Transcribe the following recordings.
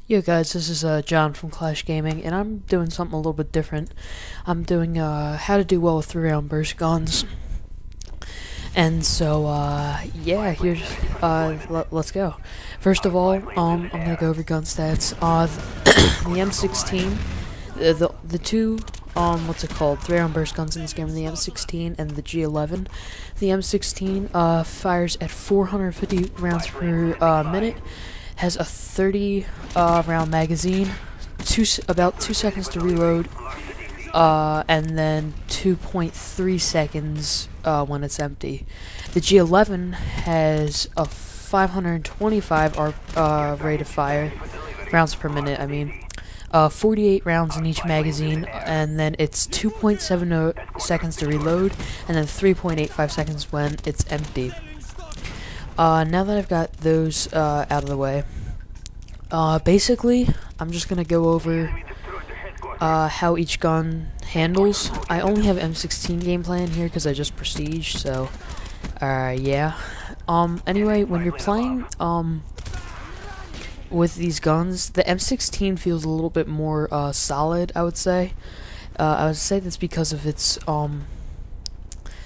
Yo guys, this is John from Clash Gaming, and I'm doing something a little bit different. I'm doing how to do well with 3-round burst guns. And so, yeah, here's, let's go. First of all, I'm gonna go over gun stats. The M16, the two, what's it called, 3-round burst guns in this game, the M16 and the G11. The M16, fires at 450 rounds per minute, has a 30 round magazine, about 2 seconds to reload, and then 2.3 seconds when it's empty. The G11 has a 525 rate of fire, rounds per minute, 48 rounds in each magazine, and then it's 2.7 seconds to reload, and then 3.85 seconds when it's empty. Now that I've got those out of the way, basically, I'm just gonna go over how each gun handles. I only have M16 gameplay in here because I just prestige, so yeah. Anyway, when you're playing with these guns, the M16 feels a little bit more solid, I would say. I would say that's because of its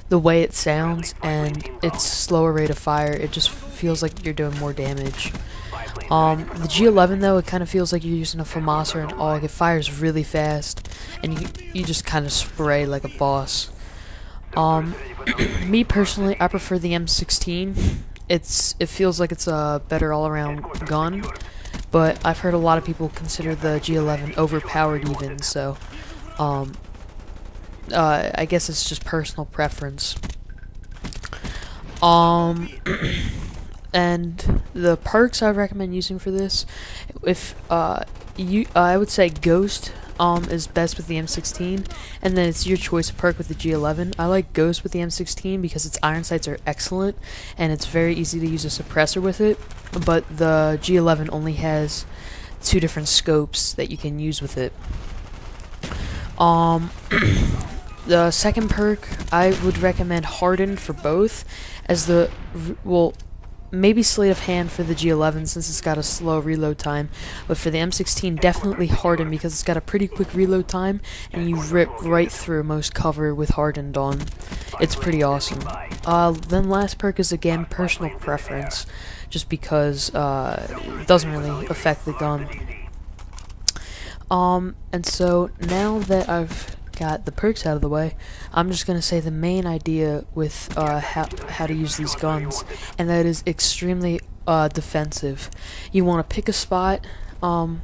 the way it sounds and its slower rate of fire. It just feels like you're doing more damage. The G11 though, it kind of feels like you're using a FAMAS or an AUG. It fires really fast, and you just kind of spray like a boss. Me personally, I prefer the M16. It feels like it's a better all-around gun, but I've heard a lot of people consider the G11 overpowered even, so I guess it's just personal preference. And the perks I recommend using for this, I would say Ghost is best with the M16, and then it's your choice of perk with the G11. I like Ghost with the M16 because its iron sights are excellent, and it's very easy to use a suppressor with it, but the G11 only has 2 different scopes that you can use with it. The second perk, I would recommend Harden for both, as maybe Sleight of Hand for the G11 since it's got a slow reload time, but for the M16, definitely Harden because it's got a pretty quick reload time, and you rip right through most cover with Hardened on. It's pretty awesome. Then last perk is again personal preference, just because it doesn't really affect the gun. And so now that I've got the perks out of the way, I'm just gonna say the main idea with how to use these guns, and that is extremely defensive. You want to pick a spot and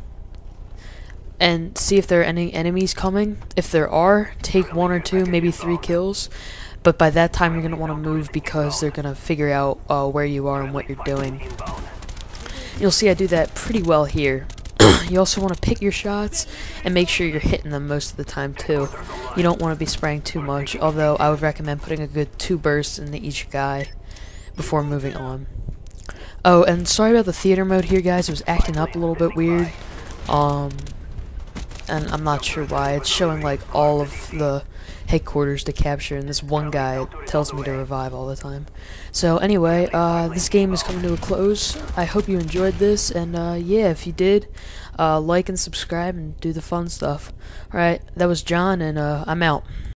see if there are any enemies coming. If there are, take 1 or 2, maybe 3 kills, but by that time you're gonna want to move because they're gonna figure out where you are and what you're doing. You'll see I do that pretty well here. You also want to pick your shots and make sure you're hitting them most of the time too. You don't want to be spraying too much, although I would recommend putting a good 2 bursts into each guy before moving on. Oh, and sorry about the theater mode here, guys. It was acting up a little bit weird, and I'm not sure why. It's showing like all of the headquarters to capture, and this one guy tells me to revive all the time. So anyway, this game is coming to a close. I hope you enjoyed this, and yeah, if you did, like and subscribe and do the fun stuff. Alright, that was John, and I'm out.